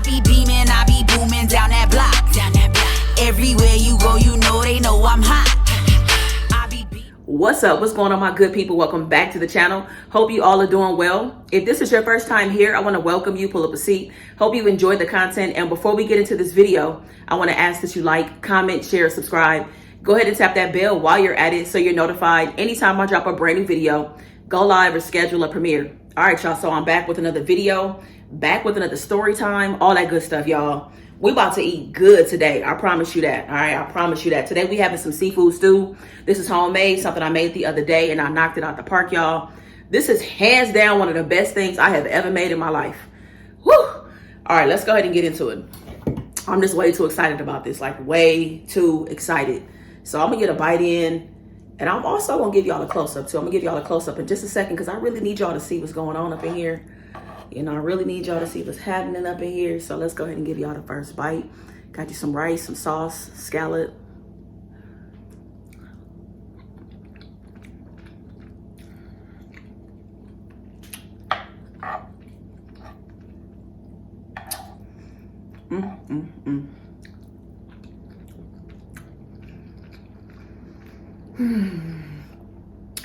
be beaming, I be booming down that block. Everywhere you go, you know they know I'm hot. What's up? What's going on, my good people? Welcome back to the channel. Hope you all are doing well. If this is your first time here, I want to welcome you. Pull up a seat. Hope you enjoyed the content. And before we get into this video, I want to ask that you like, comment, share, subscribe. Go ahead and tap that bell while you're at it so you're notified anytime I drop a brand new video, go live, or schedule a premiere. All right, y'all. So I'm back with another video, back with another story time, all that good stuff, y'all. We about to eat good today. I promise you that. All right, I promise you that. Today we having some seafood stew. This is homemade, something I made the other day, and I knocked it out the park, y'all. This is hands down one of the best things I have ever made in my life. Woo! All right, let's go ahead and get into it. I'm just way too excited about this, like way too excited. So I'm gonna get a bite in, and I'm also gonna give y'all a close-up too. I'm gonna give y'all a close-up in just a second because I really need y'all to see what's going on up in here. You know, I really need y'all to see what's happening up in here. So let's go ahead and give y'all the first bite. Got you some rice, some sauce, scallop.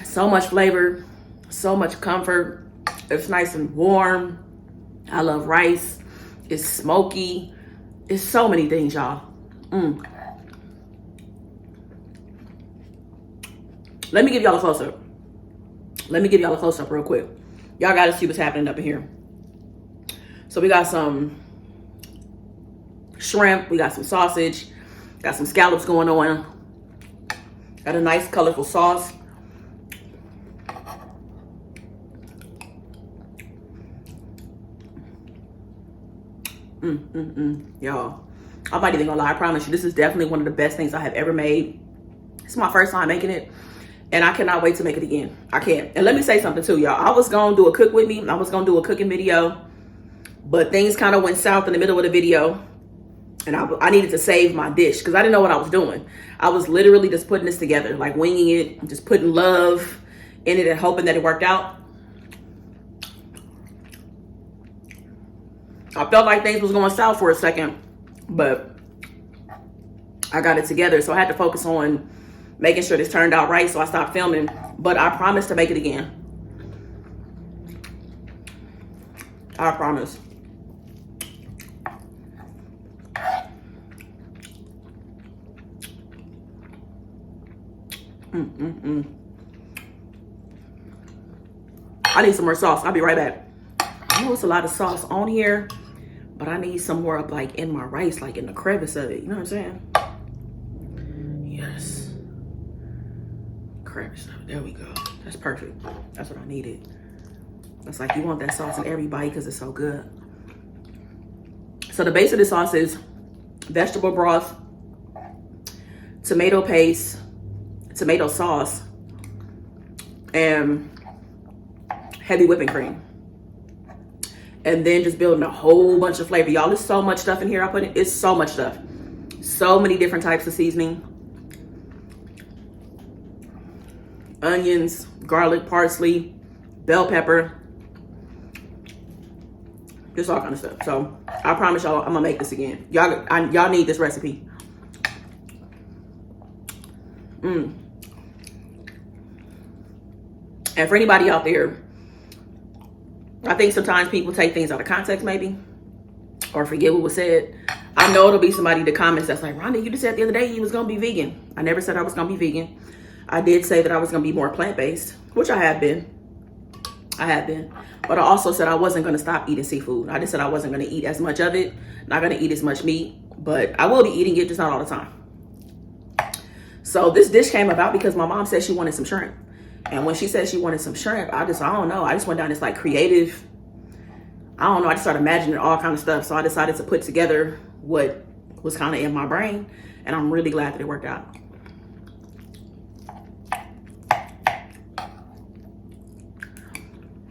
So much flavor, so much comfort. It's nice and warm. I love rice. It's smoky. It's so many things, y'all. Let me give y'all a close-up. Let me give y'all a close-up real quick. Y'all gotta see what's happening up in here. So we got some shrimp. We got some sausage. Got some scallops going on. Got a nice colorful sauce. Y'all, I'm not even gonna lie. I promise you, this is definitely one of the best things I have ever made. It's my first time making it, and I cannot wait to make it again. I can't. And let me say something too, y'all. I was gonna do a cook with me. I was gonna do a cooking video, but things kind of went south in the middle of the video, and I needed to save my dish because I didn't know what I was doing. I was literally just putting this together, like winging it, just putting love in it and hoping that it worked out. I felt like things was going south for a second, but I got it together. So I had to focus on making sure this turned out right. So I stopped filming, but I promise to make it again. I promise. I need some more sauce. I'll be right back. I know it's a lot of sauce on here, but I need some more up like in my rice, like in the crevice of it. You know what I'm saying? Yes. Crevice of it. There we go. That's perfect. That's what I needed. It's like you want that sauce in every bite because it's so good. So the base of the sauce is vegetable broth, tomato paste, tomato sauce, and heavy whipping cream. And then just building a whole bunch of flavor. Y'all, there's so much stuff in here I put in. It's so much stuff. So many different types of seasoning. Onions, garlic, parsley, bell pepper. Just all kind of stuff. So I promise y'all I'm gonna make this again. Y'all need this recipe. And for anybody out there, I think sometimes people take things out of context maybe, or forget what was said. I know it'll be somebody in the comments that's like, Rhonda, you just said the other day you was gonna be vegan. I never said I was gonna be vegan. I did say that I was gonna be more plant-based, which I have been. But I also said I wasn't gonna stop eating seafood. I just said I wasn't gonna eat as much of it, not gonna eat as much meat, but I will be eating it, just not all the time. So this dish came about because my mom said she wanted some shrimp. And when she said she wanted some shrimp, I don't know. I just went down this like creative, I don't know. I just started imagining all kind of stuff. So I decided to put together what was kind of in my brain. And I'm really glad that it worked out.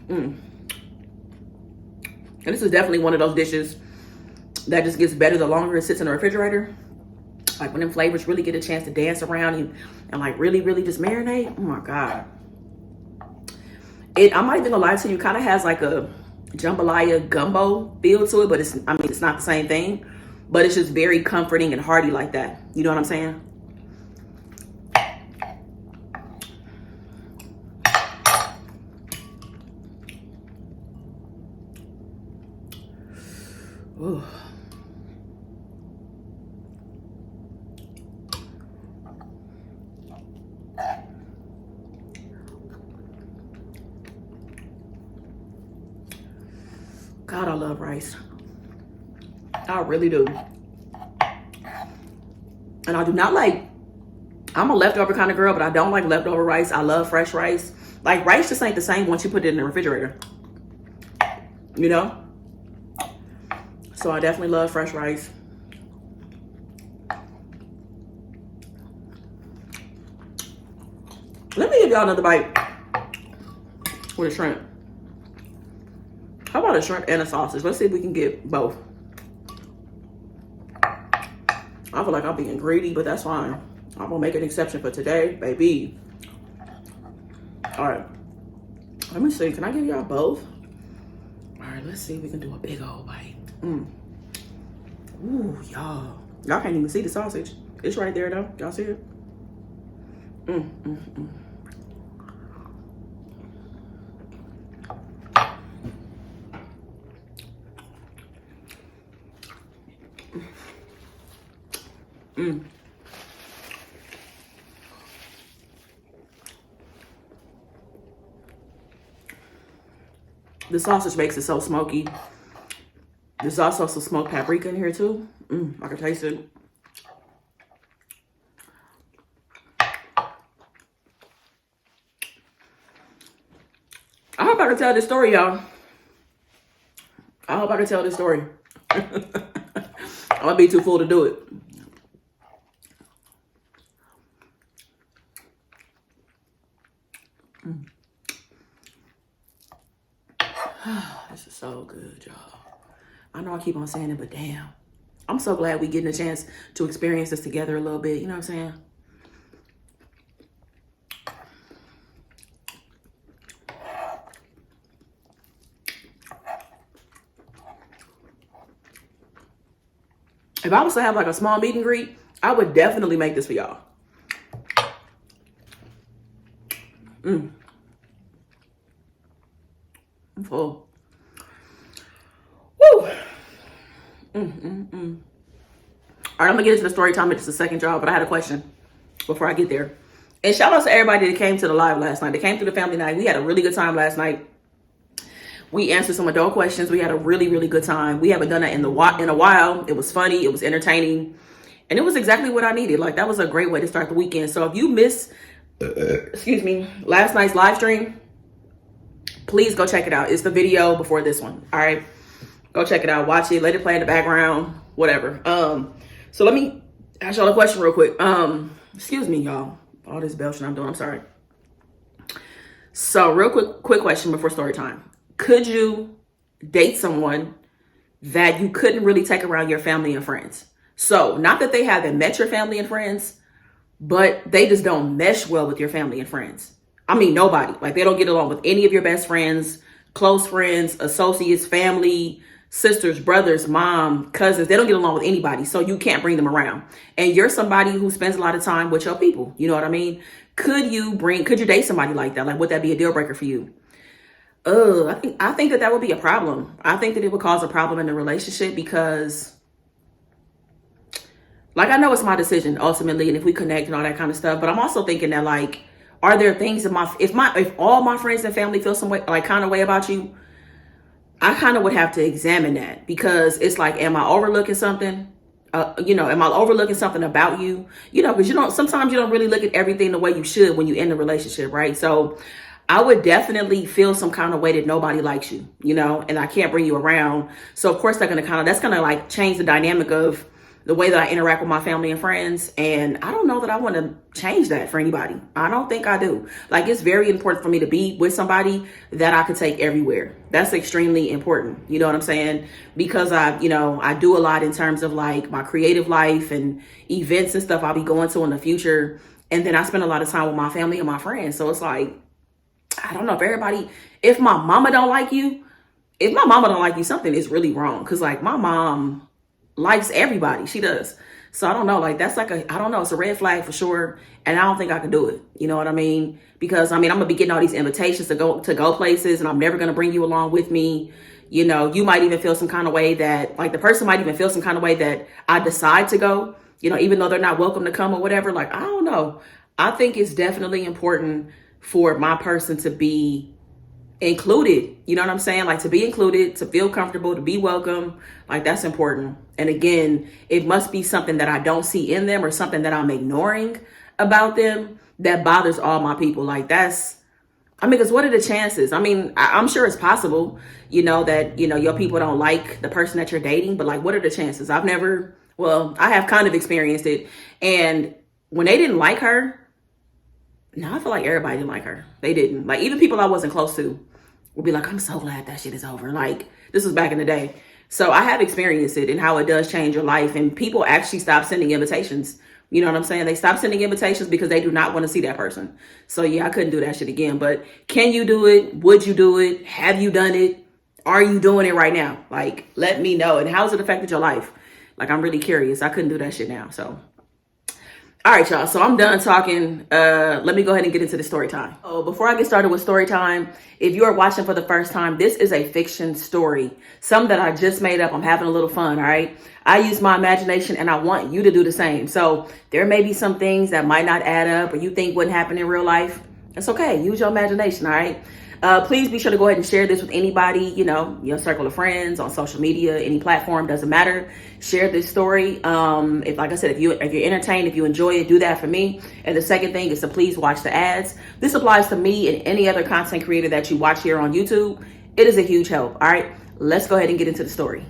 And this is definitely one of those dishes that just gets better the longer it sits in the refrigerator. Like when them flavors really get a chance to dance around and like really just marinate. Oh my God. I'm not even gonna lie to you, kind of has like a jambalaya gumbo feel to it, but it's not the same thing, but it's just very comforting and hearty like that. You know what I'm saying? Ooh. God, I love rice. I really do. And I do not like, I'm a leftover kind of girl, but I don't like leftover rice. I love fresh rice. Like, rice just ain't the same once you put it in the refrigerator. You know? So I definitely love fresh rice. Let me give y'all another bite with a shrimp. How about a shrimp and a sausage? Let's see if we can get both. I feel like I'm being greedy, but that's fine. I'm gonna make an exception for today, baby. All right. Let me see. Can I give y'all both? All right, let's see if we can do a big old bite. Ooh, y'all. Y'all can't even see the sausage. It's right there, though. Y'all see it? The sausage makes it so smoky. There's also some smoked paprika in here too. I can taste it. I hope I can tell this story, y'all. I hope I can tell this story. I'm gonna be too full to do it. This is so good, y'all. I know I keep on saying it, but damn. I'm so glad we getting a chance to experience this together a little bit. You know what I'm saying? If I was to have like a small meet and greet, I would definitely make this for y'all. I'm full. Woo! All right, I'm gonna get into the story time in just a second, y'all, but I had a question before I get there. And shout out to everybody that came to the live last night. They came through the family night. We had a really good time last night. We answered some adult questions. We had a really, really good time. We haven't done that in a while. It was funny. It was entertaining. And it was exactly what I needed. Like, that was a great way to start the weekend. So if you missed, last night's live stream, please go check it out. It's the video before this one. All right. Go check it out. Watch it. Let it play in the background. Whatever. So let me ask y'all a question real quick. Excuse me, y'all. All this belching I'm doing. I'm sorry. So real quick question before story time. Could you date someone that you couldn't really take around your family and friends? So not that they haven't met your family and friends, but they just don't mesh well with your family and friends. I mean, nobody. Like, they don't get along with any of your best friends, close friends, associates, family, sisters, brothers, mom, cousins. They don't get along with anybody. So you can't bring them around. And you're somebody who spends a lot of time with your people. You know what I mean? Could you date somebody like that? Like, would that be a deal breaker for you? I think that would be a problem. I think that it would cause a problem in the relationship because, like, I know it's my decision ultimately, and if we connect and all that kind of stuff, but I'm also thinking that, like, are there things in if all my friends and family feel some way, like, kind of way about you, I kind of would have to examine that, because it's like, am I overlooking something? Am I overlooking something about you? Because sometimes you don't really look at everything the way you should when you end a relationship, right? So I would definitely feel some kind of way that nobody likes you, and I can't bring you around. So of course that's gonna like change the dynamic of the way that I interact with my family and friends. And I don't know that I want to change that for anybody. I don't think I do. Like, it's very important for me to be with somebody that I could take everywhere. That's extremely important. You know what I'm saying? Because I do a lot in terms of like my creative life and events and stuff I'll be going to in the future. And then I spend a lot of time with my family and my friends. So it's like, I don't know if my mama don't like you, if my mama don't like you, something is really wrong. Cause like my mom likes everybody. She does. So I don't know. Like that's like I don't know. It's a red flag for sure. And I don't think I can do it. You know what I mean? Because I mean, I'm gonna be getting all these invitations to go places, and I'm never gonna bring you along with me. You know, you might even feel some kind of way that like the person might even feel some kind of way that I decide to go, you know, even though they're not welcome to come or whatever. Like, I don't know. I think it's definitely important for my person to be included. You know what I'm saying? Like to be included, to feel comfortable, to be welcome. Like that's important. And again, it must be something that I don't see in them or something that I'm ignoring about them that bothers all my people. Like that's, I mean, because what are the chances? I mean, I'm sure it's possible, you know, that, you know, your people don't like the person that you're dating, but like, what are the chances? I have kind of experienced it. And when they didn't like her, no, I feel like everybody didn't like her. They didn't. Like even people I wasn't close to would be like, I'm so glad that shit is over. Like this was back in the day. So I have experienced it and how it does change your life. And people actually stop sending invitations. You know what I'm saying? They stop sending invitations because they do not want to see that person. So yeah, I couldn't do that shit again. But can you do it? Would you do it? Have you done it? Are you doing it right now? Like, let me know. And how has it affected your life? Like, I'm really curious. I couldn't do that shit now. So, all right, y'all. So I'm done talking. Let me go ahead and get into the story time. Oh, before I get started with story time, if you are watching for the first time, this is a fiction story. Some that I just made up. I'm having a little fun. All right. I use my imagination and I want you to do the same. So there may be some things that might not add up or you think wouldn't happen in real life. It's okay. Use your imagination. All right. Please be sure to go ahead and share this with anybody, you know, your circle of friends on social media, any platform, doesn't matter. Share this story. If, like I said, if you're entertained, if you enjoy it, do that for me. And the second thing is to please watch the ads. This applies to me and any other content creator that you watch here on YouTube. It is a huge help. All right, let's go ahead and get into the story.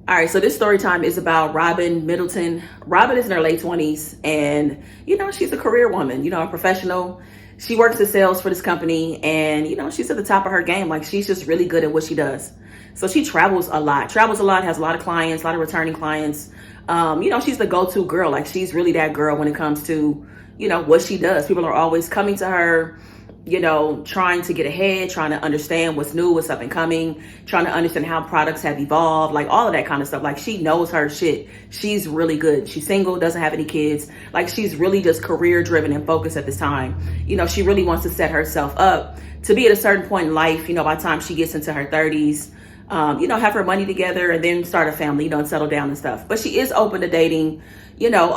All right, so this story time is about Robin Middleton. Robin is in her late 20s and, you know, she's a career woman, you know, a professional. She works in sales for this company and, you know, she's at the top of her game. Like she's just really good at what she does. So she travels a lot, has a lot of clients, a lot of returning clients. You know, she's the go-to girl. Like she's really that girl when it comes to, you know, what she does. People are always coming to her, you know, trying to get ahead, trying to understand what's new, what's up and coming, trying to understand how products have evolved, like all of that kind of stuff. Like she knows her shit. She's really good. She's single, doesn't have any kids. Like she's really just career driven and focused at this time. You know, she really wants to set herself up to be at a certain point in life, you know, by the time she gets into her 30s, you know, have her money together and then start a family, you know, and settle down and stuff. But she is open to dating, you know,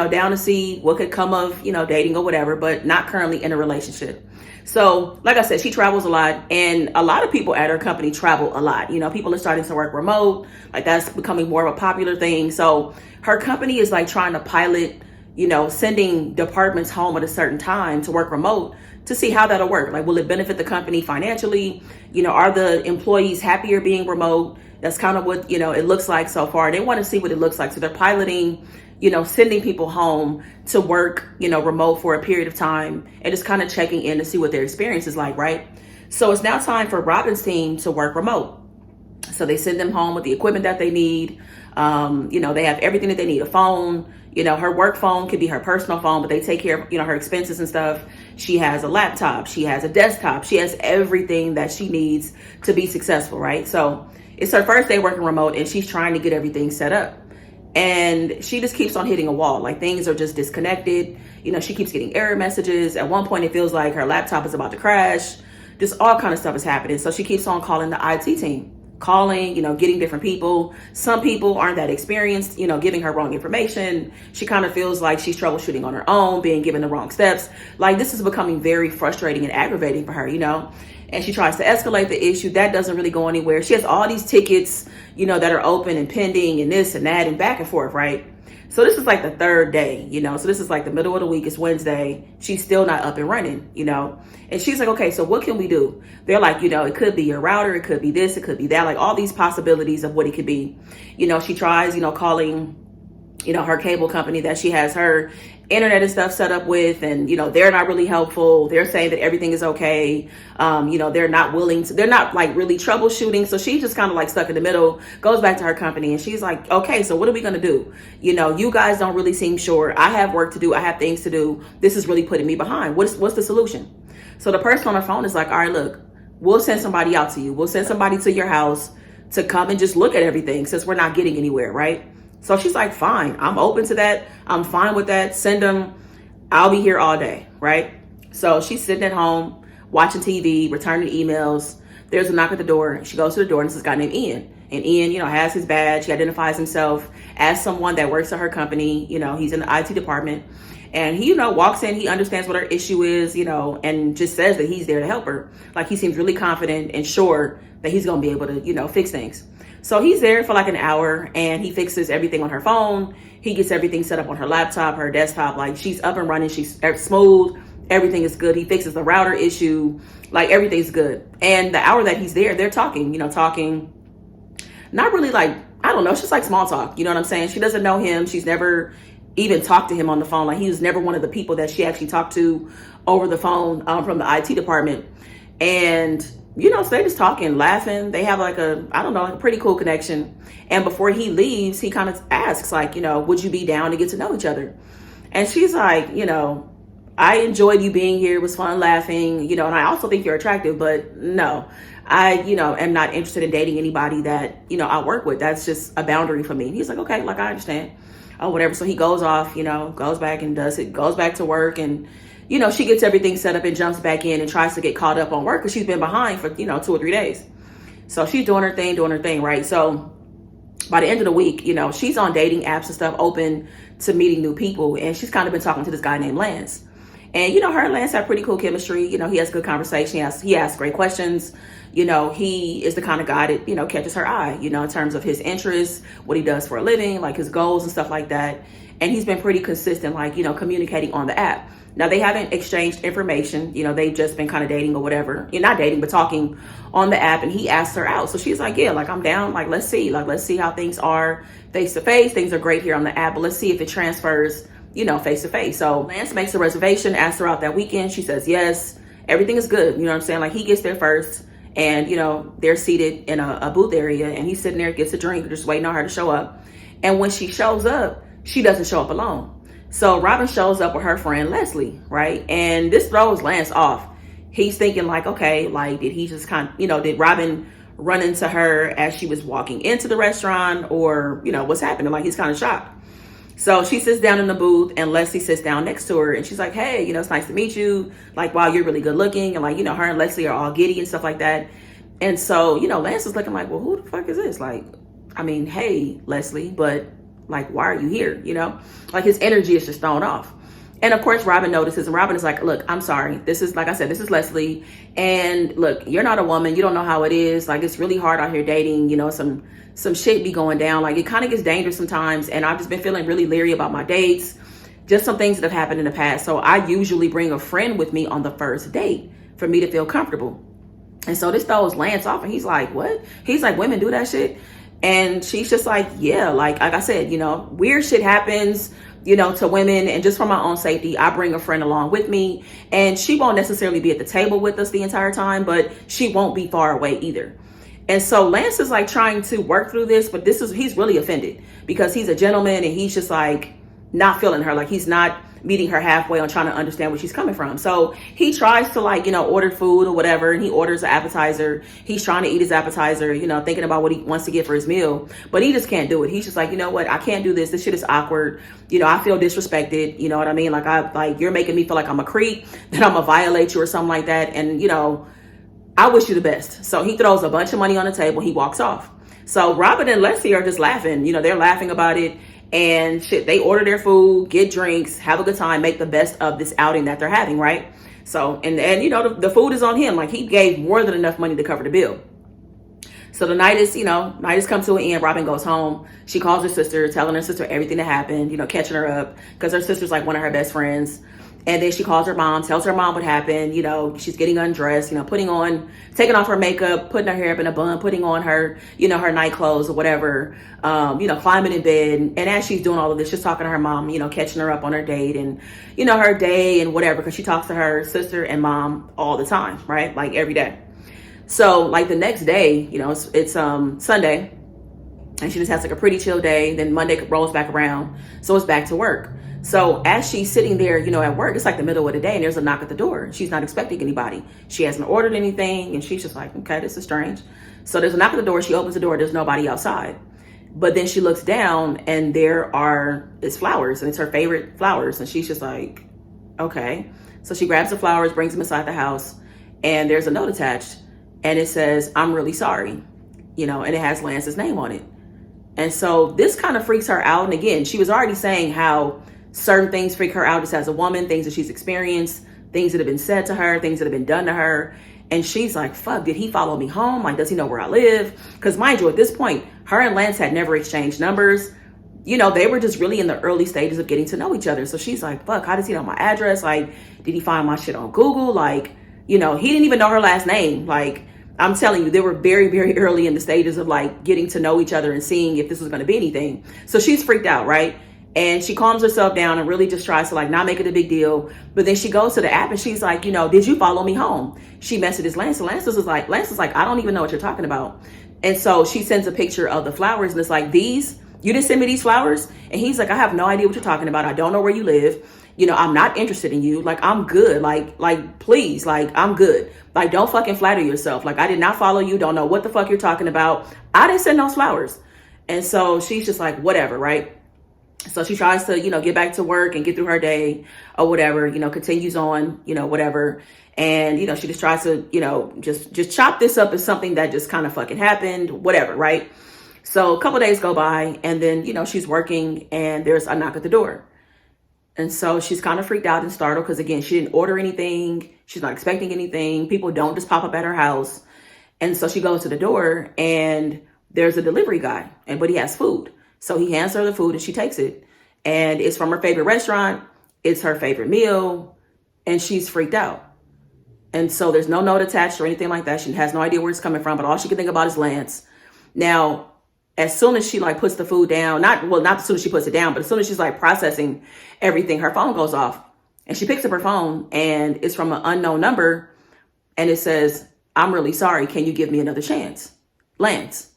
down to see what could come of, you know, dating or whatever, but not currently in a relationship. So like I said, she travels a lot and a lot of people at her company travel a lot. You know, people are starting to work remote, like that's becoming more of a popular thing. So her company is like trying to pilot, you know, sending departments home at a certain time to work remote to see how that'll work. Like, will it benefit the company financially? You know, are the employees happier being remote? That's kind of what, you know, it looks like so far. They want to see what it looks like. So they're piloting, you know, sending people home to work, you know, remote for a period of time and just kind of checking in to see what their experience is like, right? So it's now time for Robin's team to work remote. So they send them home with the equipment that they need. You know, they have everything that they need, a phone. You know, her work phone could be her personal phone, but they take care of, you know, her expenses and stuff. She has a laptop. She has a desktop. She has everything that she needs to be successful, right? So it's her first day working remote and she's trying to get everything set up. And she just keeps on hitting a wall. Like things are just disconnected. You know, she keeps getting error messages. At one point, it feels like her laptop is about to crash. Just all kind of stuff is happening. So she keeps on calling the IT team. Calling, you know, getting different people. Some people aren't that experienced, you know, giving her wrong information. She kind of feels like she's troubleshooting on her own, being given the wrong steps. Like this is becoming very frustrating and aggravating for her, you know, and she tries to escalate the issue. That doesn't really go anywhere. She has all these tickets, you know, that are open and pending and this and that and back and forth, right? So this is like the third day, you know, so this is like the middle of the week. It's Wednesday. She's still not up and running, you know, and she's like, okay, so what can we do? They're like, you know, it could be your router. It could be this, it could be that, like all these possibilities of what it could be. You know, she tries, you know, calling, you know, her cable company that she has her internet and stuff set up with, and you know, they're not really helpful. They're saying that everything is okay. You know, they're not willing to, they're not like really troubleshooting. So she's just kind of like stuck in the middle, goes back to her company and she's like, okay, so what are we going to do? You know, you guys don't really seem sure. I have work to do. I have things to do. This is really putting me behind. What's the solution? So the person on the phone is like, all right, look, we'll send somebody out to you. We'll send somebody to your house to come and just look at everything since we're not getting anywhere, right? So she's like, fine, I'm open to that. I'm fine with that. Send them. I'll be here all day, right? So she's sitting at home, watching TV, returning emails. There's a knock at the door. She goes to the door, and it's this guy named Ian. And Ian, has his badge. He identifies himself as someone that works at her company. He's in the IT department. And he, walks in, he understands what her issue is, and just says that he's there to help her. Like, he seems really confident and sure that he's going to be able to, fix things. So he's there for like an hour, and he fixes everything on her phone. He gets everything set up on her laptop, her desktop. Like, she's up and running. She's smooth. Everything is good. He fixes the router issue. Like, everything's good. And the hour that he's there, they're talking, talking. Not really like, I don't know. It's just like small talk. You know what I'm saying? She doesn't know him. She's never even talked to him on the phone. Like, he was never one of the people that she actually talked to over the phone from the IT department. And, so they're just talking, laughing. They have like a pretty cool connection. And before he leaves, he kind of asks like, would you be down to get to know each other? And she's like, I enjoyed you being here. It was fun laughing, and I also think you're attractive, but no, I, am not interested in dating anybody that, I work with. That's just a boundary for me. And he's like, okay, like, I understand. Oh, whatever. So he goes off, goes back and does it, goes back to work. And, she gets everything set up and jumps back in and tries to get caught up on work because she's been behind for, 2 or 3 days. So she's doing her thing, right? So by the end of the week, she's on dating apps and stuff, open to meeting new people. And she's kind of been talking to this guy named Lance. And, her and Lance have pretty cool chemistry. He has good conversation. He asks great questions. He is the kind of guy that, catches her eye, in terms of his interests, what he does for a living, like his goals and stuff like that. And he's been pretty consistent, like, communicating on the app. Now, they haven't exchanged information. They've just been kind of dating or whatever. Not dating, but talking on the app. And he asked her out. So she's like, yeah, like, I'm down. Like, let's see how things are face to face. Things are great here on the app, but let's see if it transfers, face to face. So Lance makes a reservation, asks her out that weekend. She says yes. Everything is good. You know what I'm saying? Like, he gets there first. And, they're seated in a booth area, and he's sitting there, gets a drink, just waiting on her to show up. And when she shows up, she doesn't show up alone. So Robin shows up with her friend, Leslie, right? And this throws Lance off. He's thinking like, okay, like, did he just did Robin run into her as she was walking into the restaurant, or, what's happening? Like, he's kind of shocked. So she sits down in the booth, and Leslie sits down next to her, and she's like, hey, it's nice to meet you. Like, wow, you're really good looking. And like, her and Leslie are all giddy and stuff like that. And so, Lance is looking like, well, who the fuck is this? Like, I mean, hey, Leslie, but like, why are you here? Like, his energy is just thrown off. And of course, Robin notices, and Robin is like, look, I'm sorry. This is, like I said, this is Leslie. And look, you're not a woman. You don't know how it is. Like, it's really hard out here dating, some shit be going down. Like, it kind of gets dangerous sometimes. And I've just been feeling really leery about my dates. Just some things that have happened in the past. So I usually bring a friend with me on the first date for me to feel comfortable. And so this throws Lance off, and he's like, what? He's like, women do that shit? And she's just like, yeah, like I said, weird shit happens, to women. And just for my own safety, I bring a friend along with me. And she won't necessarily be at the table with us the entire time, but she won't be far away either. And so Lance is like trying to work through this, but he's really offended because he's a gentleman, and he's just like not feeling her. Like, he's not meeting her halfway on trying to understand where she's coming from. So he tries to like, order food or whatever, and he orders an appetizer. He's trying to eat his appetizer, thinking about what he wants to get for his meal, but he just can't do it. He's just like, what? I can't do this. This shit is awkward. I feel disrespected. You know what I mean? Like, you're making me feel like I'm a creep, that I'm gonna violate you or something like that. And, I wish you the best. So he throws a bunch of money on the table. He walks off. So Robin and Leslie are just laughing. They're laughing about it. And shit, they order their food, get drinks, have a good time, make the best of this outing that they're having, right? So, and the food is on him. Like, he gave more than enough money to cover the bill. So the night is come to an end. Robin goes home. She calls her sister, telling her sister everything that happened, catching her up, because her sister's like one of her best friends. And then she calls her mom, tells her mom what happened. She's getting undressed, taking off her makeup, putting her hair up in a bun, putting on her, her night clothes or whatever, climbing in bed. And as she's doing all of this, she's talking to her mom, catching her up on her date and, her day and whatever, because she talks to her sister and mom all the time, right? Like, every day. So like the next day, it's Sunday. and she just has like a pretty chill day. Then Monday rolls back around, so it's back to work. So as she's sitting there, at work, it's like the middle of the day and there's a knock at the door. She's not expecting anybody. She hasn't ordered anything and she's just like, okay, this is strange. So there's a knock at the door. She opens the door. There's nobody outside. But then she looks down and it's flowers, and it's her favorite flowers. And she's just like, okay. So she grabs the flowers, brings them inside the house, and there's a note attached and it says, I'm really sorry, and it has Lance's name on it. And so this kind of freaks her out. And again, she was already saying how certain things freak her out just as a woman, things that she's experienced, things that have been said to her, things that have been done to her. And she's like, fuck, did he follow me home? Like, does he know where I live? Because mind you, at this point, her and Lance had never exchanged numbers. They were just really in the early stages of getting to know each other. So she's like, fuck, how does he know my address? Like, did he find my shit on Google? Like, he didn't even know her last name. Like, I'm telling you, they were very, very early in the stages of like getting to know each other and seeing if this was going to be anything. So she's freaked out, right? And she calms herself down and really just tries to like not make it a big deal. But then she goes to the app and she's like, did you follow me home? She messages Lance. And Lance is like, I don't even know what you're talking about. And so she sends a picture of the flowers and it's like, you didn't send me these flowers? And he's like, I have no idea what you're talking about. I don't know where you live. I'm not interested in you. Like, I'm good. Like, please, like, I'm good. Like, don't fucking flatter yourself. Like, I did not follow you. Don't know what the fuck you're talking about. I didn't send those flowers. And so she's just like, whatever, right? So she tries to, get back to work and get through her day or whatever, continues on, whatever. And, she just tries to, just chop this up as something that just kind of fucking happened, whatever, right? So a couple of days go by and then, she's working and there's a knock at the door. And so she's kind of freaked out and startled because, again, she didn't order anything. She's not expecting anything. People don't just pop up at her house. And so she goes to the door and there's a delivery guy, but he has food. So he hands her the food and she takes it. And it's from her favorite restaurant. It's her favorite meal. And she's freaked out. And so there's no note attached or anything like that. She has no idea where it's coming from, but all she can think about is Lance. Now, as soon as she like puts the food down, not as soon as she puts it down, but as soon as she's like processing everything, her phone goes off and she picks up her phone and it's from an unknown number. And it says, I'm really sorry. Can you give me another chance? Lance.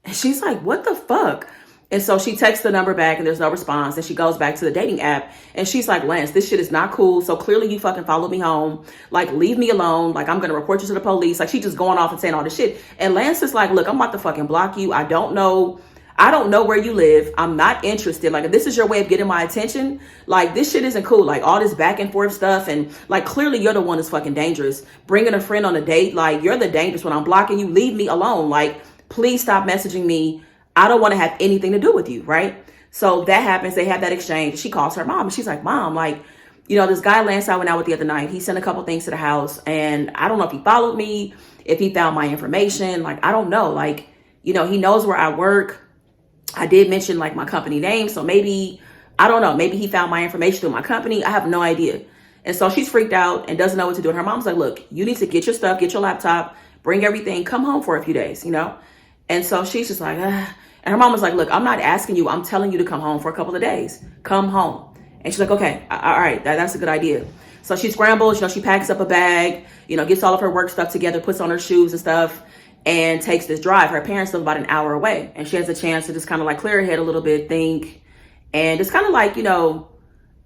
And she's like, what the fuck? And so she texts the number back and there's no response. And she goes back to the dating app and she's like, Lance, this shit is not cool. So clearly you fucking followed me home. Like, leave me alone. Like, I'm going to report you to the police. Like, she's just going off and saying all this shit. And Lance is like, look, I'm about to fucking block you. I don't know where you live. I'm not interested. Like, if this is your way of getting my attention, like, this shit isn't cool. Like, all this back and forth stuff. And like, clearly you're the one that's fucking dangerous. Bringing a friend on a date. Like, you're the dangerous one. I'm blocking you. Leave me alone. Like, please stop messaging me. I don't want to have anything to do with you, right? So that happens. They have that exchange. She calls her mom and she's like, Mom, like, this guy Lance I went out with the other night, he sent a couple things to the house and I don't know if he followed me, if he found my information. Like, I don't know. Like, he knows where I work. I did mention like my company name. So maybe, I don't know, maybe he found my information through my company. I have no idea. And so she's freaked out and doesn't know what to do. And her mom's like, look, you need to get your stuff, get your laptop, bring everything, come home for a few days, And so she's just like, And her mom was like, look, I'm not asking you. I'm telling you to come home for a couple of days. Come home. And she's like, okay, all right, that's a good idea. So she scrambles, she packs up a bag, gets all of her work stuff together, puts on her shoes and stuff, and takes this drive. Her parents live about an hour away. And she has a chance to just kind of like clear her head a little bit, think, and just kind of like,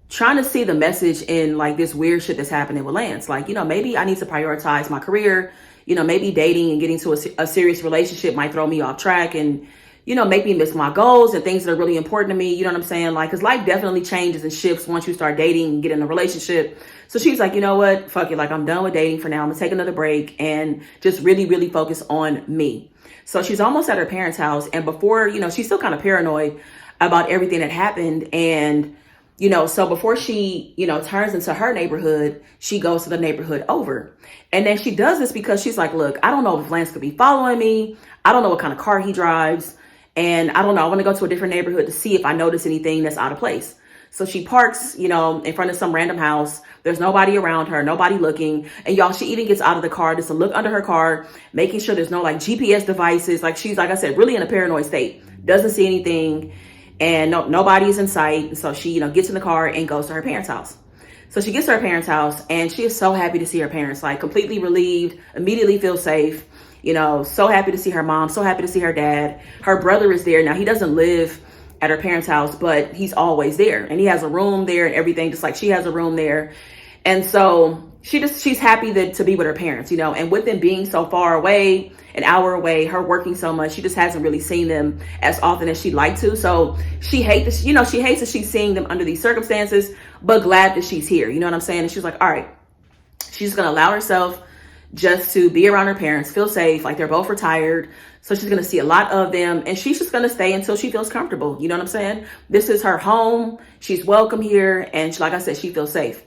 trying to see the message in like this weird shit that's happening with Lance. Like, maybe I need to prioritize my career. Maybe dating and getting to a serious relationship might throw me off track and, make me miss my goals and things that are really important to me. You know what I'm saying? Like, cause life definitely changes and shifts once you start dating and get in a relationship. So she's like, you know what? Fuck it. Like, I'm done with dating for now. I'm gonna take another break and just really, really focus on me. So she's almost at her parents' house. And before, she's still kind of paranoid about everything that happened. And, so before she, turns into her neighborhood, she goes to the neighborhood over. And then she does this because she's like, look, I don't know if Lance could be following me. I don't know what kind of car he drives. And I don't know, I want to go to a different neighborhood to see if I notice anything that's out of place. So she parks, in front of some random house. There's nobody around her, nobody looking. And y'all, she even gets out of the car just to look under her car, making sure there's no like GPS devices. Like, she's, like I said, really in a paranoid state, doesn't see anything. And nobody's in sight. So she, gets in the car and goes to her parents' house. So she gets to her parents' house and she is so happy to see her parents, like completely relieved, immediately feels safe. You know, so happy to see her mom, so happy to see her dad. Her brother is there. Now, he doesn't live at her parents' house, but he's always there. And he has a room there and everything, just like she has a room there. And so she's happy to be with her parents, you know, and with them being so far away, an hour away, her working so much, she just hasn't really seen them as often as she'd like to. So she hates that she's seeing them under these circumstances, but glad that she's here. You know what I'm saying? And she's like, all right, she's going to allow herself just to be around her parents, feel safe, like they're both retired. So she's going to see a lot of them, and she's just going to stay until she feels comfortable. You know what I'm saying? This is her home. She's welcome here. And like I said, she feels safe.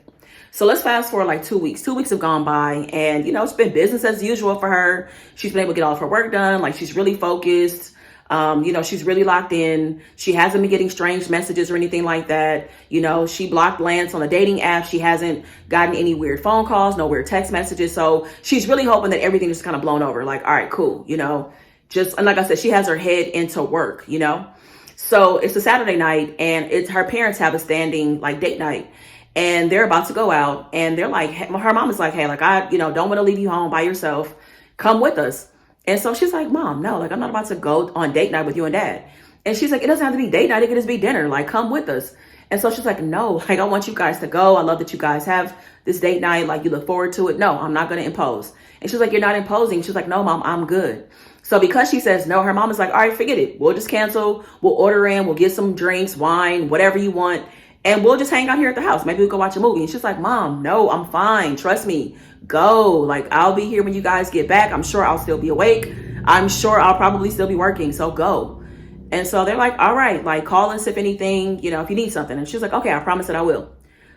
So let's fast forward like 2 weeks. 2 weeks have gone by, and, you know, it's been business as usual for her. She's been able to get all of her work done. Like, she's really focused. You know, she's really locked in. She hasn't been getting strange messages or anything like that. You know, she blocked Lance on the dating app. She hasn't gotten any weird phone calls, no weird text messages. So she's really hoping that everything is kind of blown over. Like, all right, cool. You know, and like I said, she has her head into work, you know. So it's a Saturday night, and her parents have a standing like date night. And they're about to go out, and they're like, her mom is like, hey, like, I, you know, don't want to leave you home by yourself. Come with us. And so she's like, Mom, no, like, I'm not about to go on date night with you and Dad. And she's like, it doesn't have to be date night. It can just be dinner. Like, come with us. And so she's like, no, like, I want you guys to go. I love that you guys have this date night. Like, you look forward to it. No, I'm not going to impose. And she's like, you're not imposing. She's like, no, Mom, I'm good. So because she says no, her mom is like, all right, forget it. We'll just cancel. We'll order in. We'll get some drinks, wine, whatever you want. And we'll just hang out here at the house. Maybe we'll go watch a movie. And she's like, Mom, no, I'm fine. Trust me. Go. Like, I'll be here when you guys get back. I'm sure I'll still be awake. I'm sure I'll probably still be working. So go. And so they're like, all right, like, call us if anything, you know, if you need something. And she's like, okay, I promise that I will.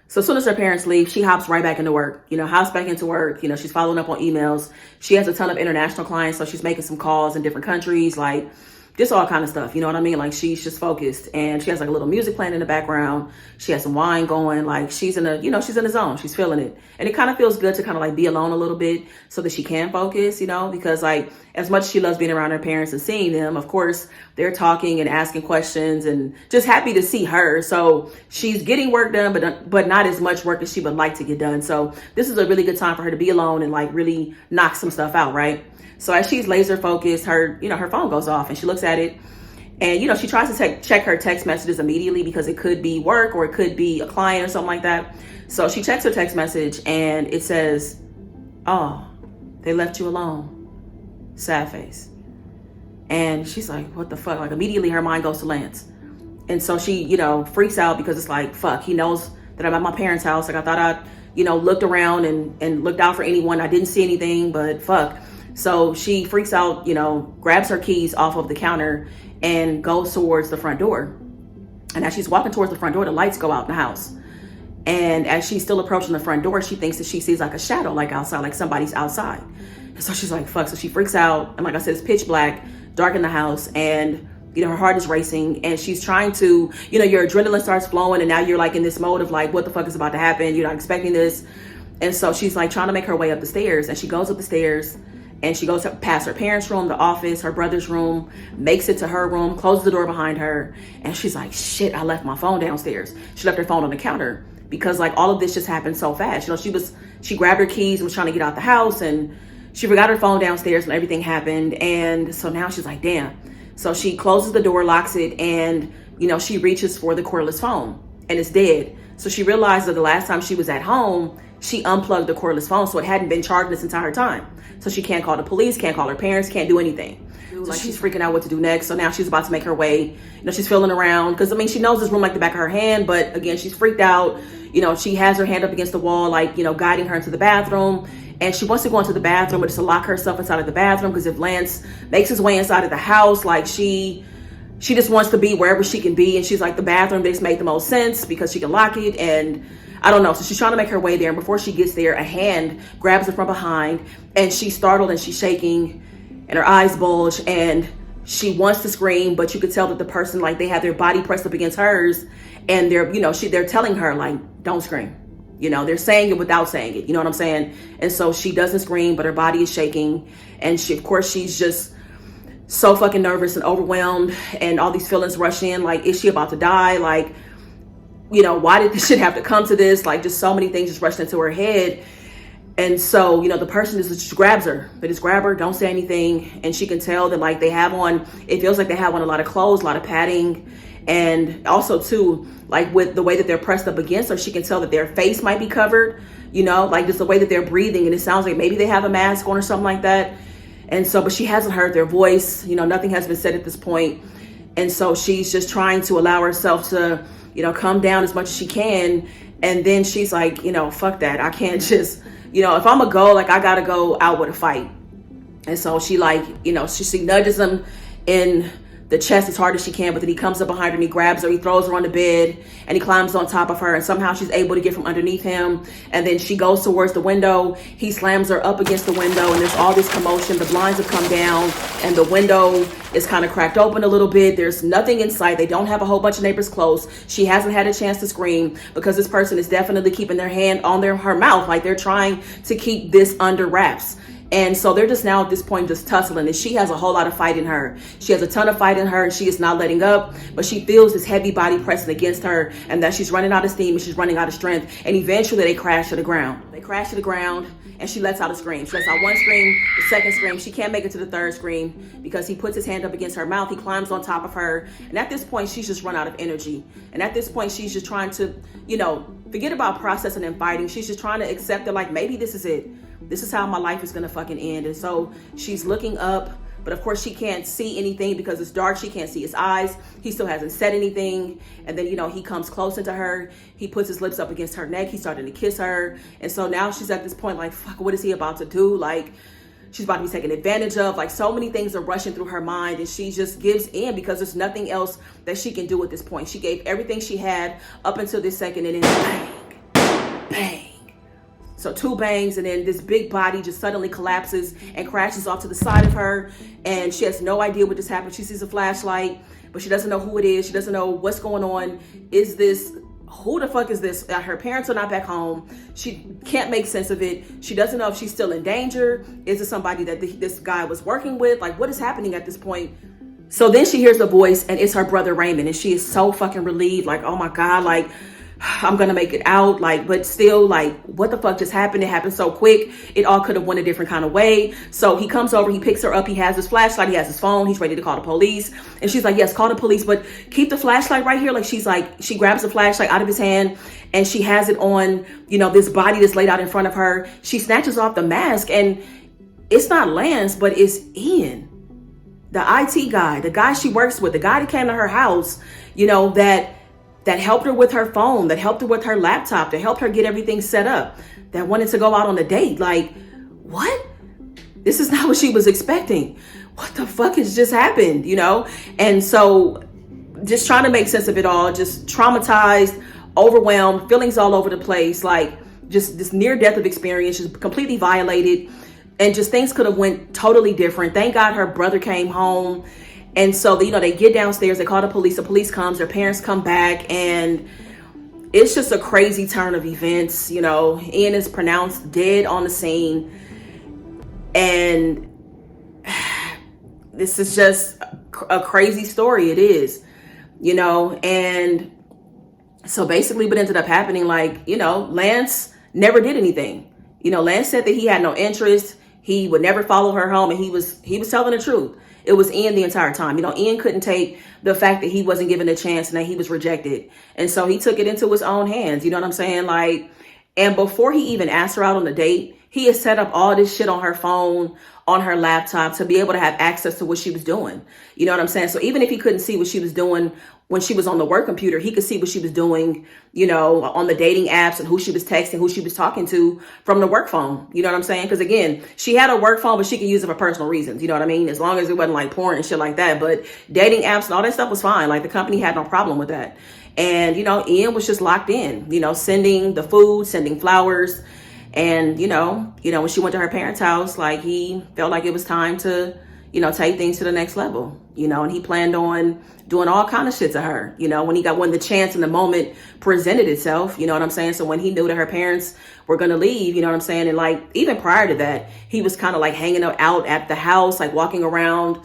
So as soon as her parents leave, she hops right back into work, you know, hops back into work. You know, she's following up on emails. She has a ton of international clients. So she's making some calls in different countries, like, just all kind of stuff. You know what I mean? Like, she's just focused, and she has like a little music playing in the background. She has some wine going. Like, she's in the zone. She's feeling it. And it kind of feels good to kind of like be alone a little bit so that she can focus, you know, because like as much as she loves being around her parents and seeing them, of course, they're talking and asking questions and just happy to see her. So she's getting work done, but not as much work as she would like to get done. So this is a really good time for her to be alone and like really knock some stuff out, right? So as she's laser focused, her phone goes off, and she looks at it, and, you know, she tries to check her text messages immediately because it could be work or it could be a client or something like that. So she checks her text message, and it says, oh, they left you alone. Sad face. And she's like, what the fuck? Like, immediately her mind goes to Lance. And so she, you know, freaks out because it's like, fuck, he knows that I'm at my parents' house. Like, I thought I, you know, looked around and looked out for anyone. I didn't see anything, but fuck. So she freaks out, you know, grabs her keys off of the counter and goes towards the front door. And as she's walking towards the front door, the lights go out in the house. And as she's still approaching the front door, she thinks that she sees like a shadow, like outside, like somebody's outside. And so she's like, fuck. So she freaks out. And like I said, it's pitch black, dark in the house. And, you know, her heart is racing, and she's trying to, you know, your adrenaline starts flowing. And now you're like in this mode of like, what the fuck is about to happen? You're not expecting this. And so she's like trying to make her way up the stairs, and she goes up the stairs. And she goes past her parents' room, the office, her brother's room, makes it to her room, closes the door behind her. And she's like, shit, I left my phone downstairs. She left her phone on the counter because like all of this just happened so fast. You know, she grabbed her keys and was trying to get out the house, and she forgot her phone downstairs when everything happened. And so now she's like, damn. So she closes the door, locks it, and, you know, she reaches for the cordless phone, and it's dead. So she realized that the last time she was at home, she unplugged the cordless phone, so it hadn't been charged this entire time. So she can't call the police, can't call her parents, can't do anything. So she's freaking out what to do next. So now she's about to make her way. You know, she's feeling around because, I mean, she knows this room like the back of her hand. But again, she's freaked out. You know, she has her hand up against the wall, like, you know, guiding her into the bathroom. And she wants to go into the bathroom, but just to lock herself inside of the bathroom, because if Lance makes his way inside of the house, like she just wants to be wherever she can be. And she's like, the bathroom just make the most sense because she can lock it. And I don't know. So she's trying to make her way there. And before she gets there, a hand grabs her from behind, and she's startled and she's shaking and her eyes bulge, and she wants to scream, but you could tell that the person, like, they have their body pressed up against hers, and they're, you know, they're telling her, like, don't scream. You know, they're saying it without saying it. You know what I'm saying? And so she doesn't scream, but her body is shaking. And she, of course, she's just so fucking nervous and overwhelmed, and all these feelings rush in. Like, is she about to die? Like, you know, why did this shit have to come to this? Like, just so many things just rushed into her head. And so, the person just grabs her. They just grab her, don't say anything. And she can tell that like they have on, it feels like they have on a lot of clothes, a lot of padding. And also too, like with the way that they're pressed up against her, she can tell that their face might be covered, like just the way that they're breathing. And it sounds like maybe they have a mask on or something like that. And so, but she hasn't heard their voice, nothing has been said at this point. And so she's just trying to allow herself to, calm down as much as she can. And then she's like, fuck that. I can't just, if I'm gonna go, like I gotta go out with a fight. And so she like, she nudges him in the chest as hard as she can, but then he comes up behind her and he grabs her, he throws her on the bed and he climbs on top of her, and somehow she's able to get from underneath him. And then she goes towards the window, he slams her up against the window, and there's all this commotion. The blinds have come down and the window is kind of cracked open a little bit. There's nothing in sight. They don't have a whole bunch of neighbors close. She hasn't had a chance to scream because this person is definitely keeping their hand on her mouth, like they're trying to keep this under wraps. And so they're just now at this point just tussling, and she has a whole lot of fight in her. She has a ton of fight in her, and she is not letting up, but she feels this heavy body pressing against her, and that she's running out of steam and she's running out of strength. And eventually they crash to the ground. They crash to the ground and she lets out a scream. She lets out one scream, the second scream. She can't make it to the third scream because he puts his hand up against her mouth. He climbs on top of her. And at this point, she's just run out of energy. And at this point, she's just trying to, forget about processing and fighting. She's just trying to accept that, like, maybe this is it. This is how my life is going to fucking end. And so she's looking up, but of course she can't see anything because it's dark. She can't see his eyes. He still hasn't said anything. And then, he comes close into her. He puts his lips up against her neck. He's starting to kiss her. And so now she's at this point like, fuck, what is he about to do? Like, she's about to be taken advantage of. Like, so many things are rushing through her mind, and she just gives in because there's nothing else that she can do at this point. She gave everything she had up until this second, and then bang, bang. So 2 bangs, and then this big body just suddenly collapses and crashes off to the side of her. And she has no idea what just happened. She sees a flashlight, but she doesn't know who it is. She doesn't know what's going on. Who the fuck is this? Her parents are not back home. She can't make sense of it. She doesn't know if she's still in danger. Is it somebody that this guy was working with? Like, what is happening at this point? So then she hears a voice, and it's her brother Raymond, and she is so fucking relieved. Like, oh my God, like, I'm gonna make it out, like, but still, like, what the fuck just happened? It happened so quick. It all could have went a different kind of way. So he comes over, he picks her up, he has his flashlight, he has his phone, he's ready to call the police. And she's like, yes, call the police, but keep the flashlight right here. Like, she's like, she grabs the flashlight out of his hand and she has it on, this body that's laid out in front of her. She snatches off the mask, and it's not Lance, but it's Ian, the IT guy, the guy she works with, the guy that came to her house, that helped her with her phone, that helped her with her laptop, that helped her get everything set up, that wanted to go out on a date. Like, what? This is not what she was expecting. What the fuck has just happened, And so just trying to make sense of it all, just traumatized, overwhelmed, feelings all over the place, like just this near death of experience, just completely violated, and just things could have went totally different. Thank God her brother came home. And so, they get downstairs, they call the police comes, their parents come back, and it's just a crazy turn of events. Ian is pronounced dead on the scene. And this is just a crazy story. It is, and so basically what ended up happening, like, Lance never did anything. Lance said that he had no interest. He would never follow her home, and he was telling the truth. It was Ian the entire time. Ian couldn't take the fact that he wasn't given a chance and that he was rejected. And so he took it into his own hands. You know what I'm saying? Like, and before he even asked her out on the date, he had set up all this shit on her phone, on her laptop, to be able to have access to what she was doing. You know what I'm saying? So even if he couldn't see what she was doing when she was on the work computer, he could see what she was doing, on the dating apps, and who she was texting, who she was talking to from the work phone. You know what I'm saying? Because again, she had a work phone, but she could use it for personal reasons. You know what I mean? As long as it wasn't like porn and shit like that. But dating apps and all that stuff was fine. Like, the company had no problem with that. And, Ian was just locked in, sending the food, sending flowers. And, when she went to her parents' house, like, he felt like it was time to, take things to the next level, and he planned on doing all kind of shit to her, when the chance and the moment presented itself, you know what I'm saying? So when he knew that her parents were going to leave, you know what I'm saying? And like, even prior to that, he was kind of like hanging out at the house, like walking around,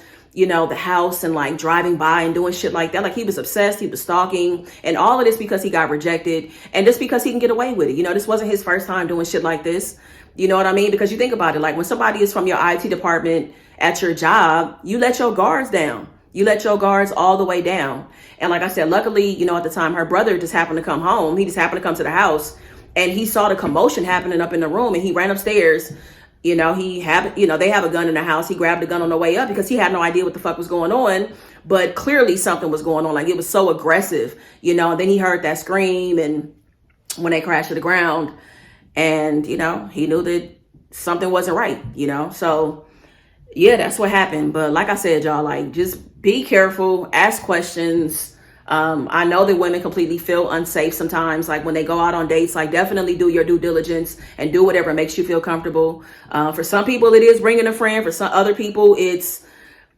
the house and like driving by and doing shit like that. Like he was obsessed, he was stalking, and all of this because he got rejected and just because he can get away with it. This wasn't his first time doing shit like this. You know what I mean? Because you think about it, like when somebody is from your IT department at your job, you let your guards down. You let your guards all the way down. And like I said, luckily, at the time her brother just happened to come home. He just happened to come to the house and he saw the commotion happening up in the room and he ran upstairs. They have a gun in the house. He grabbed the gun on the way up because he had no idea what the fuck was going on. But clearly something was going on. Like it was so aggressive, and then he heard that scream and when they crashed to the ground and, he knew that something wasn't right, So yeah, that's what happened. But like I said, y'all, like just be careful, ask questions. I know that women completely feel unsafe sometimes, like when they go out on dates. Like definitely do your due diligence and do whatever makes you feel comfortable. For some people it is bringing a friend. For some other people it's,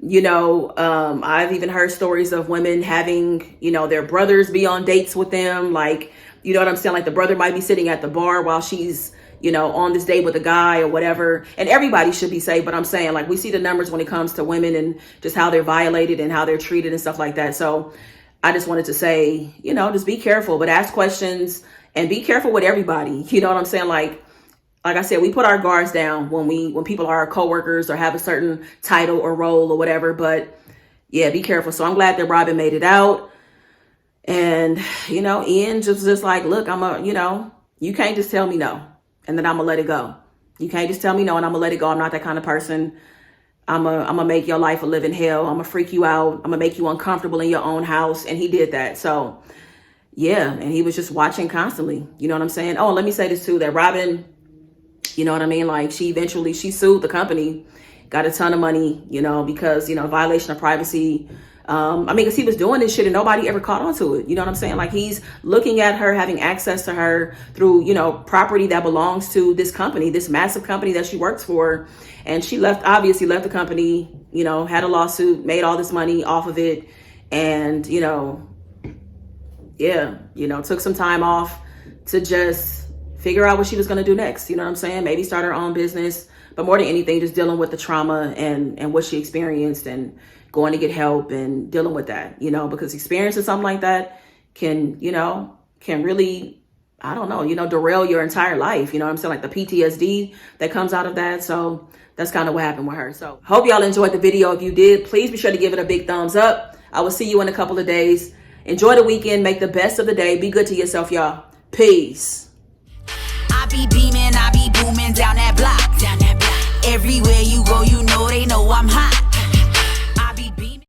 I've even heard stories of women having, their brothers be on dates with them. Like, you know what I'm saying? Like the brother might be sitting at the bar while she's, on this date with a guy or whatever. And everybody should be safe. But I'm saying, like, we see the numbers when it comes to women and just how they're violated and how they're treated and stuff like that. So I just wanted to say, just be careful, but ask questions and be careful with everybody. You know what I'm saying? Like I said, we put our guards down when people are our coworkers or have a certain title or role or whatever. But yeah, be careful. So I'm glad that Robin made it out. And, Ian just like, look, you can't just tell me no and then I'm gonna let it go. You can't just tell me no and I'm gonna let it go. I'm not that kind of person. I'm gonna make your life a living hell. I'm gonna freak you out. I'm gonna make you uncomfortable in your own house. And he did that. So yeah. And he was just watching constantly. You know what I'm saying? Oh, let me say this too, that Robin, you know what I mean? Like she sued the company, got a ton of money, because, violation of privacy. Because he was doing this shit and nobody ever caught on to it. You know what I'm saying? Like he's looking at her, having access to her through, property that belongs to this company, this massive company that she works for. And she obviously left the company, had a lawsuit, made all this money off of it. And, took some time off to just figure out what she was going to do next. You know what I'm saying? Maybe start her own business, but more than anything, just dealing with the trauma and what she experienced and going to get help and dealing with that, because experiencing something like that can really, I don't know, derail your entire life. You know what I'm saying? Like the PTSD that comes out of that. So that's kind of what happened with her. So hope y'all enjoyed the video. If you did, please be sure to give it a big thumbs up. I will see you in a couple of days. Enjoy the weekend. Make the best of the day. Be good to yourself, y'all. Peace. I be beaming, I be booming down that block. Everywhere you go,